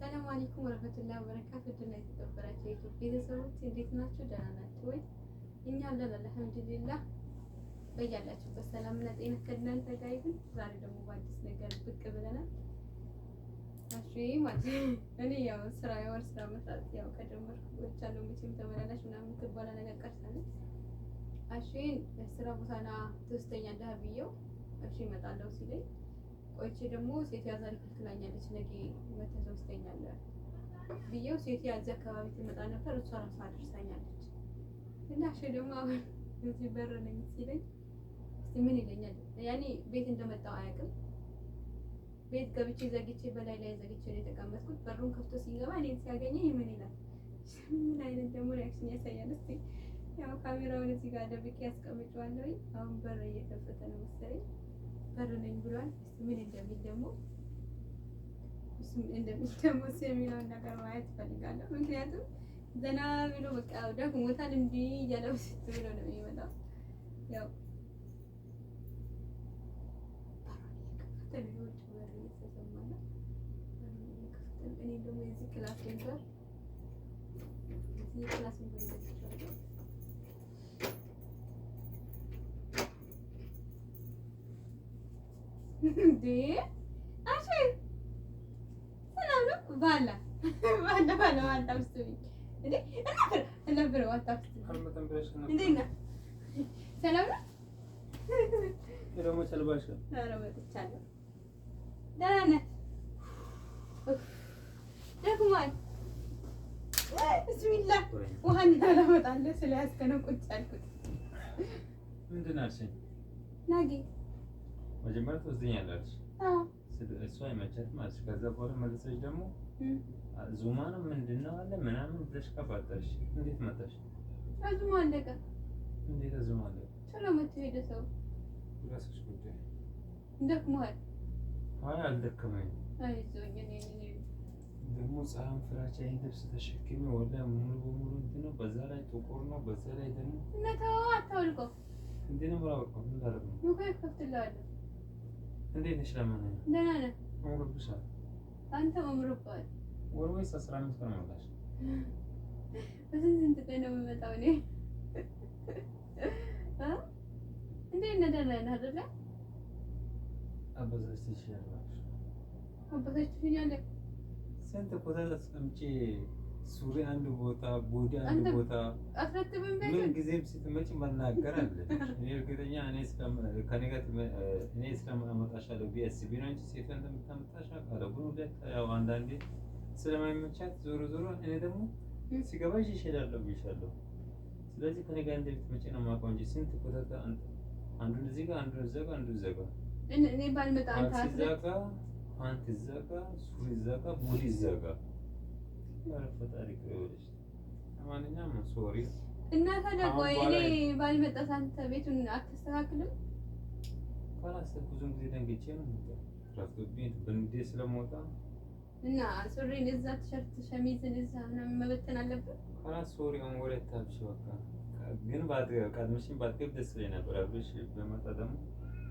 ሰላም አለይኩም ወራህመቱላሂ ወበረካቱ። ድና የተከበራችሁ የዩቲዩብ ቤተሰቦች እንዴት ናችሁ? ደህና ናችሁ ወይ? እኛ አለን አልሐምዱሊላህ። በያላችሁበት ሰላምና ጤና ከእናንተ ጋር ይሁን። ዛሬ ደግሞ በአዲስ ነገር ብቅ ብለናል። እሺ ማለት እኔ ያው የወር ስራ መስራት ያው ከጀመርኩ ወጥቻለሁ። መቼም ተመላላሽ ምናምን ትባላ ነገር ቀርታለች። እሺ ስራ ቦታና ትወስደኛለህ ብዬው እሺ እመጣለሁ ሲለኝ ቆይቼ ደግሞ ሴት ያዛሪ ትክክለኛለች ነገ መተህ ትወስደኛለህ ብዬው ሴት ያዛ አካባቢ ትመጣ ነበር። እሷ ራሷ አድርሳኛለች እና እሺ ደግሞ አሁን እዚህ በር ነኝ ሲለኝ እስቲ ምን ይለኛል? ያኔ ቤት እንደመጣው አያውቅም። ቤት ገብቼ ዘግቼ በላይ ላይ ዘግቼ ነው የተቀመጥኩት። በሩን ከፍቶ ሲገባ እኔን ሲያገኘኝ ምን ይላል? ምን አይነት ደግሞ ሪአክሽን ያሳያል? እስቲ ያው ካሜራውን እዚህ ጋር ደብቄ ያስቀምጬዋለሁ። አሁን በር እየከፈተ ነው መሰለኝ። በር ነኝ ብሏል። እስቲ ምን እንደሚል ደግሞ የሚለውን ነገር ማየት እፈልጋለሁ። ምክንያቱም ዘና ብሎ በቃ ደክሞታል እንዲህ እያለው ስትብሎ ነው የሚመጣው። ያው እኔ ደግሞ የዚህ ክላስ ነበር እዚህ ክላስ ነበር እንዴ አሺ ሰላም ነው ባላ አታፍስኝ እንዴ ነበር አታፍስኝ እንዴ ነህ ሰላም ነው ደግሞ ተልባሽ ኧረ መጥቻለሁ ደህና ነህ ደክሟል ቢስሚላህ ውሃና ላመጣልህ ስለያዝከ ነው ቁጭ ያልኩት ምንድን አልሽኝ ናጊ መጀመሪያ ትወስደኛለሽ እሷ አይመቻትም አለች ከዛ በኋላ መልሰሽ ደግሞ ዙማ ነው ምንድን ነው አለ ምናምን ብለሽ ቀባጠርሽ እንዴት መጣሽ አዙማ አለቀ እንዴት አዙማ አለቀ ቶሎ መጥቶ ሄደ ሰው ራስሽ ጉዳይ ደክሟል አይ አልደከመኝም አይዞኝ እኔ ደግሞ ፀሐይን ፍራቻ ልብስ ተሸክሜ ወደ ሙሉ በሙሉ እንትን ነው በዛ ላይ ጥቁር ነው በዛ ላይ ደግሞ ነታው አታውልቆ እንዴ ነው የማወቀው ምን ታረግ ነው ሙከይ ከፍትላለሁ እንዴት ነሽ ለማን ደህና ነህ አምሮብሻል አንተ አምሮብሃል ወር ወይስ 15 ቀን መጣሽ በስንት ቀን ነው የምመጣው እኔ እንዴት ነህ ደህና ነህ አይደለ አበዛሽ ይሻላል አበዛሽ ይሻላል ስንት ቦታ ተስቀምጬ ሱሪ አንድ ቦታ ቦዲ አንድ ቦታ አትረጥብም ቤት ምን ጊዜም ስትመጪ መናገር አለ እኔ እርግጠኛ ከኔ ጋር እኔ ስለማመጣሻለሁ ቢያስቢ ነው እንጂ ሴት እንደምታመጣሽ አውቃለሁ ግን ሁለት ያው አንዳንዴ ስለማይመቻት ዞሮ ዞሮ እኔ ደግሞ ሲገባሽ ይሻላለሁ ብዬሻለሁ ስለዚህ ከኔ ጋር እንደምትመጪ ነው የማውቀው እንጂ ስንት ቦታ አንዱን እዚህ ጋር አንዱን እዛ ጋር አንዱን እዛ ጋር እኔ ባልመጣ አንተ አትዘጋ አንተ ዘጋ ሱሪ ዘጋ ቦዲ ዘጋ ፈጣሪ ከወደሽ ለማንኛውም ሶሪ እና ታዲያ ቆይ እኔ ባልመጣ አንተ ቤቱን አትስተካክልም ካላስ ብዙም ጊዜ ደንግጬ ነው ትራፍቶብኝ በንዴ ስለሞታ እና ሱሪን እዛ ቲሸርት ሸሚዝን እዛ ምናምን መበተን አለብን ካላስ ሶሪ አሁን ወለታብሽ በቃ ግን ቀድመሽኝ ባትገብ ደስ ይለኝ ነበር አብረሽ በመጣ ደግሞ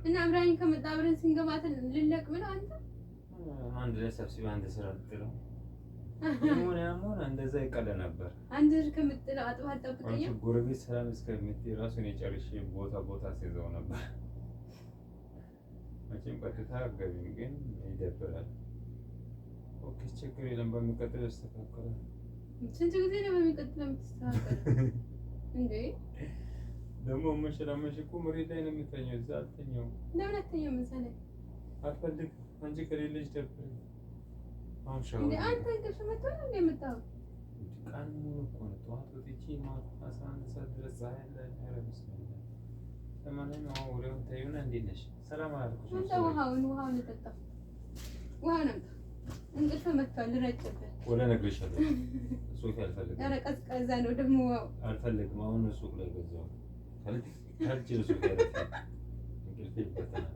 እና አብራኝ ከመጣ አብረን ስንገባትን ልለቅም ነው አንተ አንድ ላይ ሰብስቢ አንድ ስራ ልጥለው ሆነ እንደዛ ይቀለ ነበር አንድ ከምጥለው አጥባ አጣብቀኝ ጎረቤት ሰላም እስከምትይ ራሱን የጨርሽ ቦታ ሲዘው ነበር መቼም ቀጥታ ገቢም ግን ይደብራል ኦኬ ችግር የለም በሚቀጥለው ይስተካከላል ስንት ጊዜ ነው በሚቀጥለው የምትስተካከለው እንዴ ደግሞ መሸላመሽ እኮ መሬት ላይ ነው የምተኛው እዛ አልተኛውም ለምን አትተኛም መሰለኝ አትፈልግ አንቺ ከሌለሽ ደብረኝ አሁን ሻው እንዴ አንተ እንቅልፍ መጥቶ ነው እንደመጣው ቀን ሙሉ እኮ ነው ጠዋት ወጥቼ ማታ 11 ሰዓት ድረስ ፀሐይ ላይ አረብስኝ ለማንኛውም ወሬውን ታዩና እንዴት ነሽ ሰላም አልኩሽ አንተ ውሃውን ጠጣ ውሃ ነው እንቅልፍ መጥቷል ልረጭበት ወለ ነግሬሻለሁ ሶፊ አልፈልግም ኧረ ቀዝቃዛ ነው ደግሞ አልፈልግም አሁን ሱቅ ላይ ገዛው ካልጅ ሱቅ ላይ እንቅልፍ ይበተናል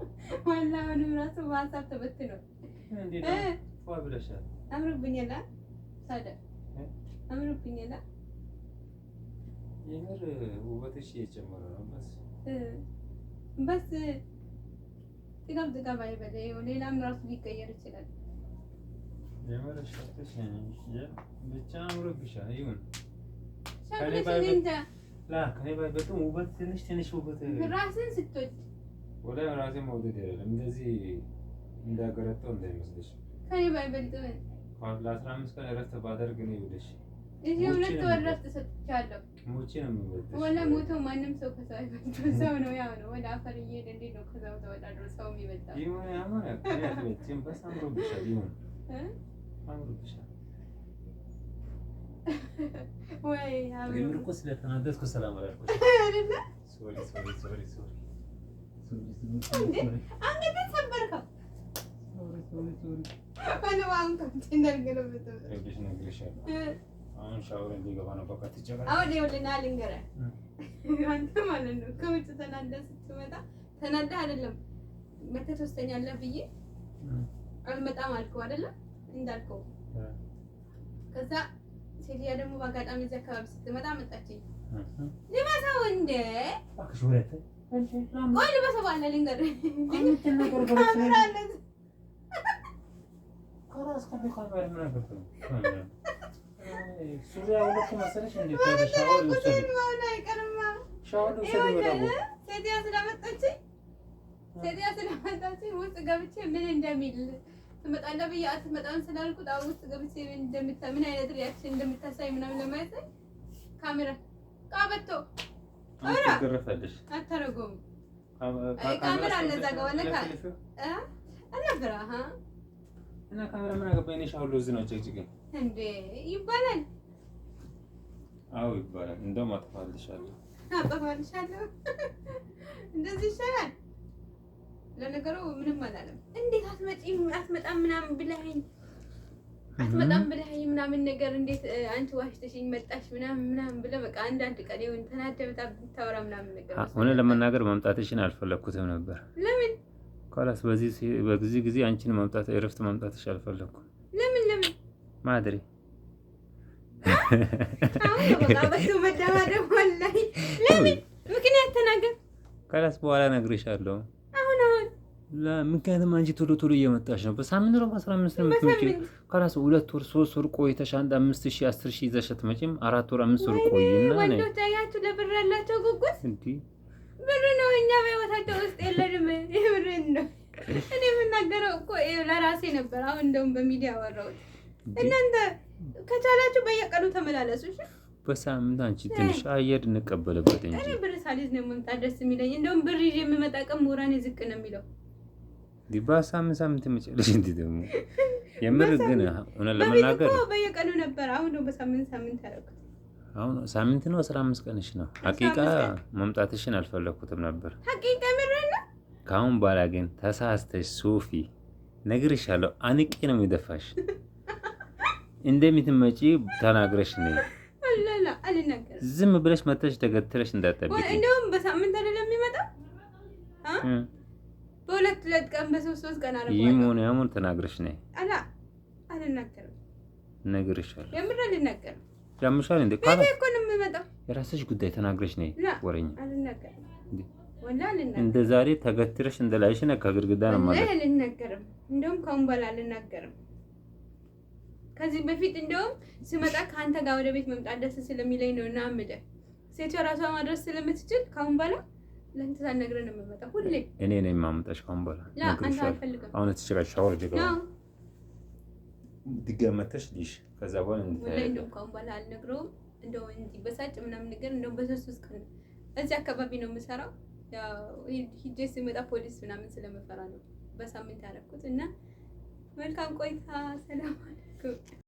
ዋላ አሁንም ራሱ በሀሳብ ተበትኗል እንዴት ነው ፏ ብለሻል አምሮብኛል ታዲያ አምሮብኛል የምር ውበትሽ እየጨመረ ነው በስ ጥጋብ አይበለ ሌላም ራሱ ሊቀየር ይችላል የመረሻተሽ ብቻ አምሮብሻል። ይሁን ከኔ ባይበልጥም ውበት ትንሽ ውበት ራስን ስትወድ ወደ ራሴን መውደድ አይደለም እንደዚህ እንዳገረጠው እንዳይመስልሽ። ከኔ ባይበልጥም ለ15 ቀን እረፍት ባደርግ ነው ይውልሽ። እዚህ 2 ወር እረፍት ሰጥቻለሁ። ሞቼ ነው የምወደሽ። ወላ ሞቶ ማንም ሰው ከሰው አይበልጥም። ሰው ነው ያው ነው። ወደ አፈር እየሄደ እንዴት ነው ከዛው ተወዳድሮ ሰው የሚበልጣው? ይሁን ያማረ ከኔ በስ አምሮብሻል። ይሁን አምሮብሻል። ወይ አምሮ ግን እኮ ስለተናደድኩ ሰላም አላልኩሽ አይደለ? ሶሪ አንገቴን ሰበርከው። አሁን ሻወር እንዲገባ ነው። በቃ ትጨቃጨቅ። አሁን ይኸውልህ ልንገርህ፣ አንተ ማለት ነው ከውጭ ተናደህ ስትመጣ ተናደህ አይደለም መተህ ትወስደኛለህ ብዬ አልመጣም አልከው አይደለም እንዳልከው። ከዛ ሴትያ ደግሞ በአጋጣሚ እዚህ አካባቢ ስትመጣ መጣችኝ። ልበሰው እንደ ቆይ ልበሰው ባለ ልንገርህ ካሜራ አለ ከራስ ከቢካሜራ ምን አገባኝ? ሱሪያ ወለኩ መሰለሽ እንዴ? ሻወር ልውሰድ ሴትያ ስለመጣችኝ ውስጥ ገብቼ ምን እንደሚል ትመጣለህ ብዬ አትመጣም ስላልኩት አሁን ውስጥ ገብቼ ምን አይነት ሪያክሽን እንደምታሳይ ምናምን ለማየት ካሜራ ቃበቶ ኦራ ትገረፋለሽ። አታረጉም ካሜራ አለ እዛ ጋር ወለካ አናግራ እና ካሜራ ምን አገባኝ? ሻወር ልውሰድ ነው ጭቅጭቅ እንዴ ይባላል? አዎ ይባላል። እንደውም አጥፋልሻለሁ። እንደዚህ ይሻላል። ለነገሩ ምንም አላለም። እንዴት አትመጣም ምናምን ብለኸኝ ምናምን ነገር እንዴት አንቺ ዋሽተሽኝ መጣሽ ምናምን ብለህ በቃ አንዳንድ ቀን ይሁን ተናደህ በጣም ብታወራ ምናምን ነገር ሆነ ለመናገር መምጣትሽን አልፈለኩትም ነበር። ለምን ካላስ በዚህ ጊዜ አንቺን መምጣት እረፍት መምጣትሽ አልፈለኩም። ለምን ማድሪ አሁን በቃ በሱ መደባደብ ወላሂ ለምን ምክንያት ተናገር። ካላስ በኋላ እነግርሻለሁ። አሁን ምክንያቱም አንቺ ቶሎ እየመጣሽ ነው። በሳምንት ነው 15 ነው የምትመጪው። ካላስ 2 ወር 3 ወር ቆይተሽ 5000 10000 ይዘሽ አትመጪም? 4 ወር 5 ወር ቆይና ነው ወንዶች አያችሁ ለብር ያላቸው ጉጉት እንዴ ብር ነው። እኛ በህይወታቸው ውስጥ የለንም። ብርን ነው እኔ የምናገረው እኮ ለራሴ ነበር። አሁን እንደውም በሚዲያ አወራሁት። እናንተ ከቻላችሁ በየቀኑ ተመላለሱ። እሺ በሳምንት አንቺ ትንሽ አየር እንቀበልበት እንጂ እኔ ብር ሳልይዝ ነው መምጣት ደስ የሚለኝ። እንደውም ብር ይዤ የምመጣ ቀን ሞራኔ ዝቅ ነው የሚለው። በሳምንት መጨረሻ እንዴ ደግሞ የምር ግን ሆነ ለመናገር በየቀኑ ነበር። አሁን ነው በሳምንት ያደረኩት። አሁን ሳምንት ነው 15 ቀንሽ ነው። ሐቂቃ መምጣትሽን አልፈለኩትም ነበር። ሐቂቃ ምንድን ነው? ካሁን በኋላ ግን ተሳስተሽ ሶፊ ነግሬሻለሁ። አንቄ ነው የሚደፋሽ። እንደምትመጪ ተናግረሽ ነው። አላላ አልናገርም። ዝም ብለሽ መተሽ ተገትረሽ እንዳትጠብቂ። እንደውም በሳምንት አይደለም የሚመጣው በሁለት ቀን በሶስት ቀን አረጋለሁ። ይሙን ተናግረሽ ነው። አልናገርም። ነግሬሻለሁ። የምር አልናገርም። ያምሻል እንዴ? ካላ እኮ ነው የምመጣው። የራስሽ ጉዳይ ተናግረሽ ነው። ወሬኛ አልናገርም። ወላ አልናገርም። እንደ ዛሬ ተገትረሽ እንደላይሽ ነው ከግድግዳ ነው ማለት። አልናገርም። እንደውም ካሁን በኋላ አልናገርም። ከዚህ በፊት እንደውም ስመጣ ከአንተ ጋር ወደ ቤት መምጣት ደስ ስለሚለኝ ነው እና አምደ ሴቷ ራሷ ማድረስ ስለምትችል ካሁን በኋላ ለአንተ ሳልነግርህ ነው የምመጣው። ሁሌ እኔ ነኝ የማመጣሽ ካሁን በኋላ። አንተ አልፈልግም። አሁን ትችላለሽ። ሻወር ድጋመተሽ ልሽ ከዛ በኋላ እንደውም ካሁን በኋላ አልነግረውም። እንደው እንዲበሳጭ ምናምን ነገር እንደውም በሶስት ቀን እዚህ አካባቢ ነው የምሰራው። ያው ሂጄ ስመጣ ፖሊስ ምናምን ስለምፈራ ነው በሳምንት ያደረኩት እና መልካም ቆይታ። ሰላም አለይኩም።